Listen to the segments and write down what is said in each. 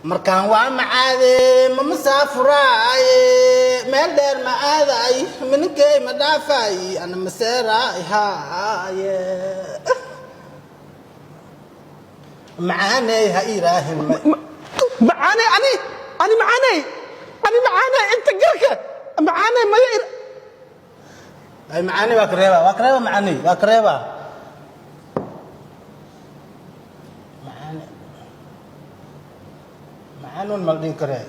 markaan waa macaade ma masaafuraay meel dheer ma aaday mininkay ma dhaafay ana maseeraay haaye macaaney ha iiraahim macaaney ani macaaney inta garka macaaney ma ay macaaney waa kareeba macaaney waa kareeba macaanun maldin kare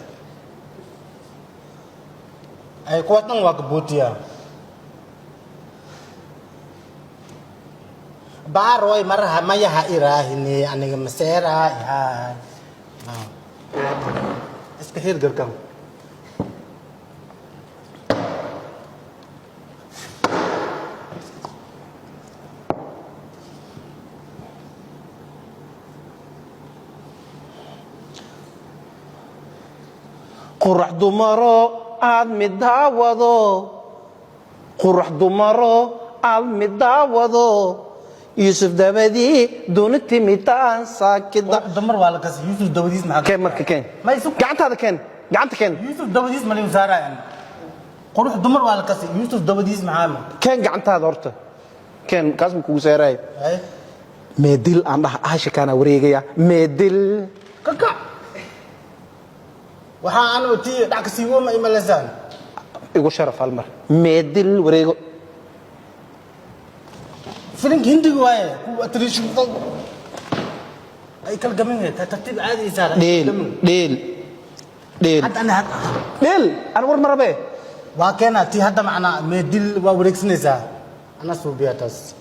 ay kuwatan waa kabuutiya baaroy maraha mayaha iraahini aniga maseera yaa iska hir garkan qurax dumaro aad midaawado qurax dumaro aad midaawado Yusuf dabadi doona timitaan saakida dumar waa la kasi Yusuf dabadiis maxaa keen marka keen gacanta keen Yusuf dabadiis ma leeyahay saaraan qurax dumar waa la kasi Yusuf dabadiis maxaa keen gacantaada horta keen kaas ma kugu saaray meedil aan dhaha aasha kana wareegaya meedil kaka waxa aan u tii dhac ka siiwo ma imalasaan igu sharaf hal mar meedil wareego فيلم هندي وايه هو تريش اي كل جميل ترتيب عادي صار ديل حتى انا انا ور مره به واكنا تي هذا معنا ميدل ووريكس نسا انا سوبياتس